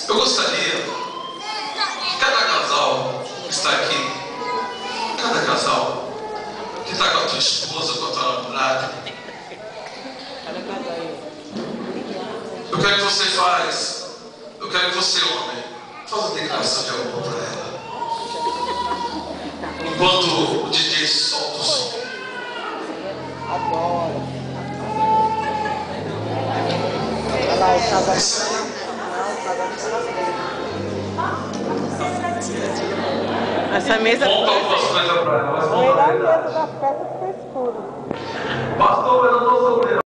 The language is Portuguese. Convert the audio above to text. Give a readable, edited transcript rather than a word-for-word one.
Eu gostaria que cada casal que está aqui, cada casal que está com a tua esposa, com a tua namorada, eu quero que você eu quero que você, homem, faça a declaração de amor para ela. Enquanto o DJ solta o som. Adoro. Olha lá o casal. Essa mesa. Volta algumas coisas para ela. O melhor medo da festa foi escuro. Pastor, eu não sou